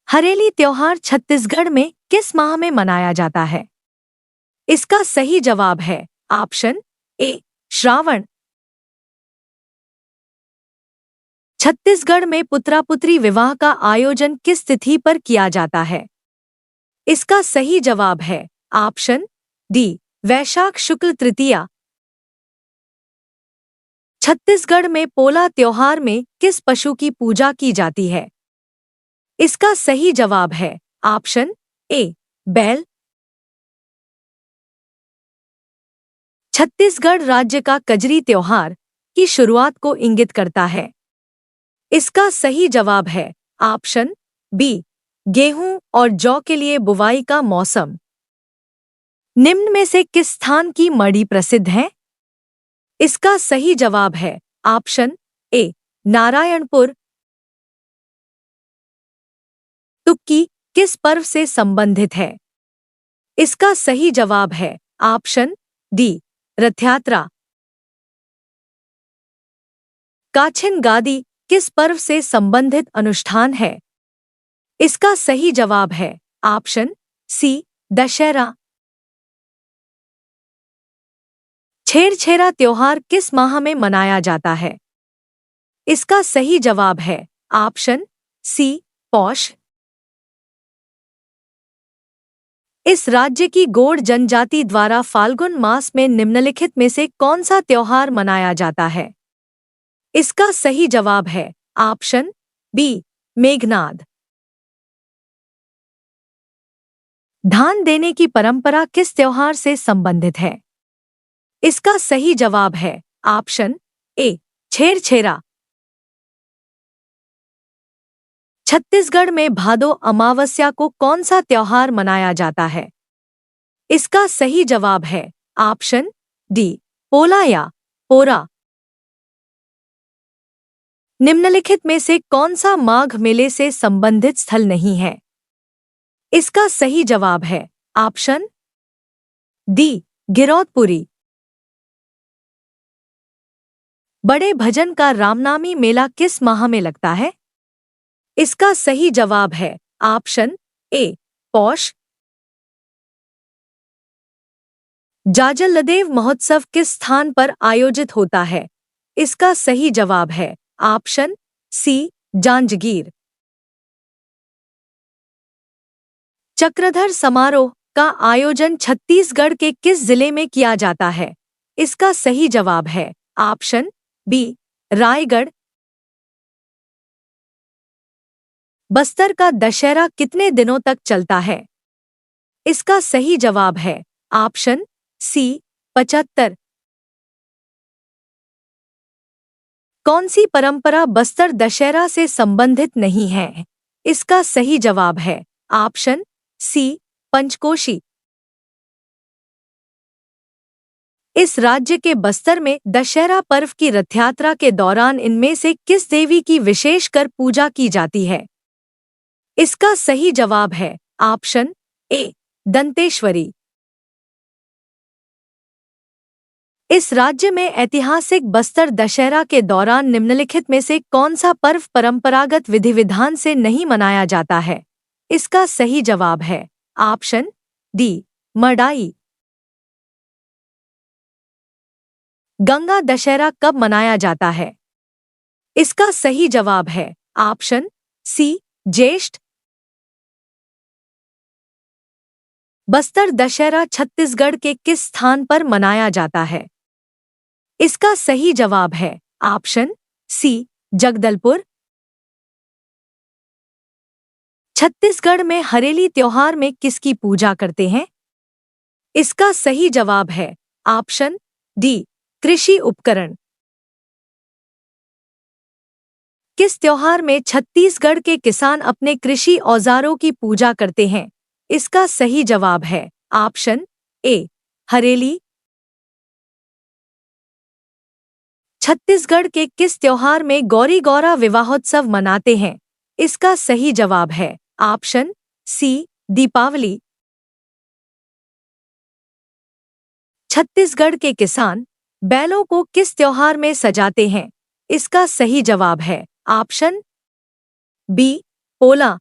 हरेली त्योहार छत्तीसगढ़ में किस माह में मनाया जाता है? इसका सही जवाब है ऑप्शन ए श्रावण। छत्तीसगढ़ में पुत्रा पुत्री विवाह का आयोजन किस तिथि पर किया जाता है? इसका सही जवाब है ऑप्शन डी वैशाख शुक्ल तृतीया। छत्तीसगढ़ में पोला त्योहार में किस पशु की पूजा की जाती है? इसका सही जवाब है ऑप्शन ए बैल। छत्तीसगढ़ राज्य का कजरी त्योहार की शुरुआत को इंगित करता है। इसका सही जवाब है ऑप्शन बी गेहूं और जौ के लिए बुवाई का मौसम। निम्न में से किस स्थान की मड़ी प्रसिद्ध है? इसका सही जवाब है ऑप्शन ए नारायणपुर। तुक्की किस पर्व से संबंधित है? इसका सही जवाब है ऑप्शन डी रथ यात्रा। काछिन गादी किस पर्व से संबंधित अनुष्ठान है? इसका सही जवाब है ऑप्शन सी दशहरा। छेरछेरा त्योहार किस माह में मनाया जाता है? इसका सही जवाब है ऑप्शन सी पौष। इस राज्य की गोंड जनजाति द्वारा फाल्गुन मास में निम्नलिखित में से कौन सा त्योहार मनाया जाता है? इसका सही जवाब है ऑप्शन बी मेघनाद। धान देने की परंपरा किस त्योहार से संबंधित है? इसका सही जवाब है ऑप्शन ए छेरछेरा। छत्तीसगढ़ में भादो अमावस्या को कौन सा त्योहार मनाया जाता है? इसका सही जवाब है ऑप्शन डी पोला या पोरा। निम्नलिखित में से कौन सा माघ मेले से संबंधित स्थल नहीं है? इसका सही जवाब है ऑप्शन डी गिरौदपुरी। बड़े भजन का रामनामी मेला किस माह में लगता है? इसका सही जवाब है ऑप्शन ए पौष। जाजलदेव महोत्सव किस स्थान पर आयोजित होता है? इसका सही जवाब है ऑप्शन सी जांजगीर। चक्रधर समारोह का आयोजन छत्तीसगढ़ के किस जिले में किया जाता है? इसका सही जवाब है ऑप्शन बी रायगढ़। बस्तर का दशहरा कितने दिनों तक चलता है? इसका सही जवाब है ऑप्शन सी 75। कौन सी परंपरा बस्तर दशहरा से संबंधित नहीं है? इसका सही जवाब है ऑप्शन सी पंचकोशी। इस राज्य के बस्तर में दशहरा पर्व की रथ यात्रा के दौरान इनमें से किस देवी की विशेषकर पूजा की जाती है? इसका सही जवाब है ऑप्शन ए दंतेश्वरी। इस राज्य में ऐतिहासिक बस्तर दशहरा के दौरान निम्नलिखित में से कौन सा पर्व परंपरागत विधि विधान से नहीं मनाया जाता है? इसका सही जवाब है ऑप्शन डी मड़ाई। गंगा दशहरा कब मनाया जाता है? इसका सही जवाब है ऑप्शन सी ज्येष्ठ। बस्तर दशहरा छत्तीसगढ़ के किस स्थान पर मनाया जाता है? इसका सही जवाब है ऑप्शन सी जगदलपुर। छत्तीसगढ़ में हरेली त्योहार में किसकी पूजा करते हैं? इसका सही जवाब है ऑप्शन डी कृषि उपकरण। किस त्योहार में छत्तीसगढ़ के किसान अपने कृषि औजारों की पूजा करते हैं? इसका सही जवाब है ऑप्शन ए हरेली। छत्तीसगढ़ के किस त्योहार में गौरी गौरा विवाहोत्सव मनाते हैं? इसका सही जवाब है ऑप्शन सी दीपावली। छत्तीसगढ़ के किसान बैलों को किस त्योहार में सजाते हैं? इसका सही जवाब है ऑप्शन बी पोला।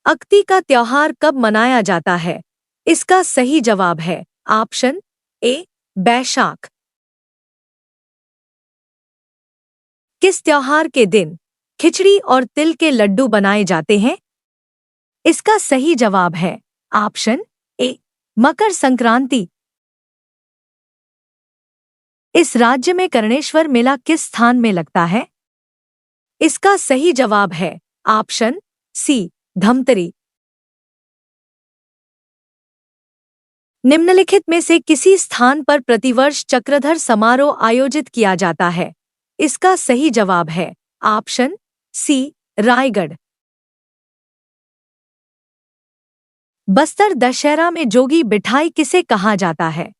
अक्ती का त्योहार कब मनाया जाता है? इसका सही जवाब है ऑप्शन ए बैशाख। किस त्योहार के दिन खिचड़ी और तिल के लड्डू बनाए जाते हैं? इसका सही जवाब है ऑप्शन ए मकर संक्रांति। इस राज्य में कर्णेश्वर मेला किस स्थान में लगता है? इसका सही जवाब है ऑप्शन सी धमतरी। निम्नलिखित में से किसी स्थान पर प्रतिवर्ष चक्रधर समारोह आयोजित किया जाता है? इसका सही जवाब है ऑप्शन सी रायगढ़। बस्तर दशहरा में जोगी बिठाई किसे कहा जाता है?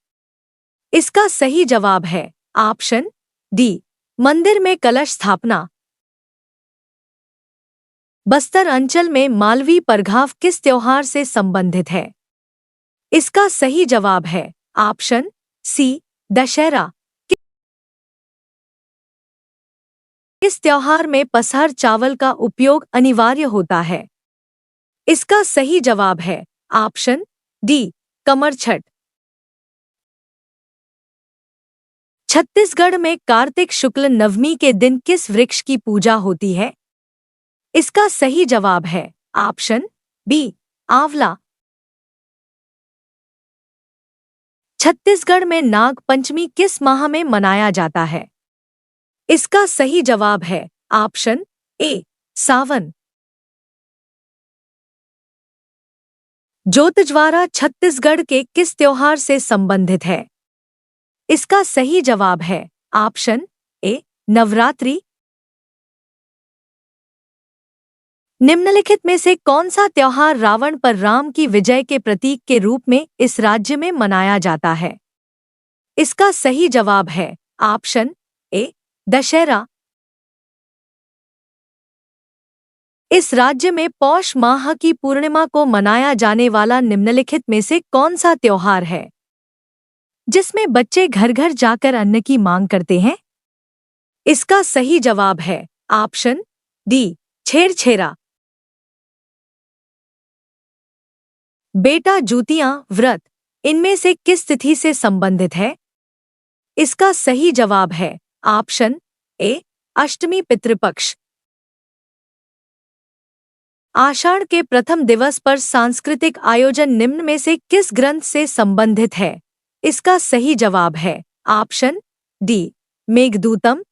इसका सही जवाब है ऑप्शन डी मंदिर में कलश स्थापना। बस्तर अंचल में मालवी परघाव किस त्योहार से संबंधित है? इसका सही जवाब है ऑप्शन सी दशहरा। इस त्योहार में पसहर चावल का उपयोग अनिवार्य होता है? इसका सही जवाब है ऑप्शन डी कमरछठ। छत्तीसगढ़ में कार्तिक शुक्ल नवमी के दिन किस वृक्ष की पूजा होती है? इसका सही जवाब है ऑप्शन बी आंवला। छत्तीसगढ़ में नाग पंचमी किस माह में मनाया जाता है? इसका सही जवाब है ऑप्शन ए सावन। ज्योतिज्वारा छत्तीसगढ़ के किस त्योहार से संबंधित है? इसका सही जवाब है ऑप्शन ए नवरात्रि। निम्नलिखित में से कौन सा त्योहार रावण पर राम की विजय के प्रतीक के रूप में इस राज्य में मनाया जाता है? इसका सही जवाब है ऑप्शन ए दशहरा। इस राज्य में पौष माह की पूर्णिमा को मनाया जाने वाला निम्नलिखित में से कौन सा त्योहार है जिसमें बच्चे घर घर जाकर अन्न की मांग करते हैं? इसका सही जवाब है ऑप्शन डी छेरछेरा। बेटा जूतियां व्रत इनमें से किस तिथि से संबंधित है? इसका सही जवाब है ऑप्शन ए अष्टमी पितृपक्ष। आषाढ़ के प्रथम दिवस पर सांस्कृतिक आयोजन निम्न में से किस ग्रंथ से संबंधित है? इसका सही जवाब है ऑप्शन डी मेघदूतम।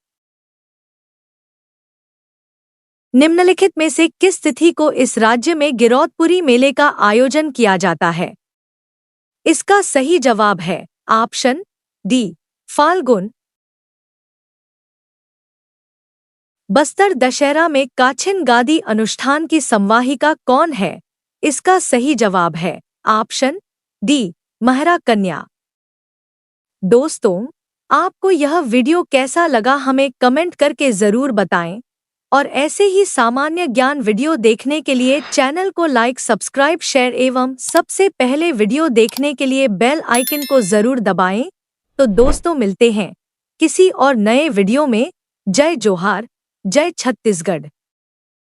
निम्नलिखित में से किस तिथि को इस राज्य में गिरौदपुरी मेले का आयोजन किया जाता है? इसका सही जवाब है ऑप्शन डी फाल्गुन। बस्तर दशहरा में काछिन गादी अनुष्ठान की संवाहिका कौन है? इसका सही जवाब है ऑप्शन डी महरा कन्या। दोस्तों, आपको यह वीडियो कैसा लगा हमें कमेंट करके जरूर बताएं और ऐसे ही सामान्य ज्ञान वीडियो देखने के लिए चैनल को लाइक सब्सक्राइब शेयर एवं सबसे पहले वीडियो देखने के लिए बेल आइकन को जरूर दबाएं। तो दोस्तों मिलते हैं किसी और नए वीडियो में। जय जोहार, जय छत्तीसगढ़।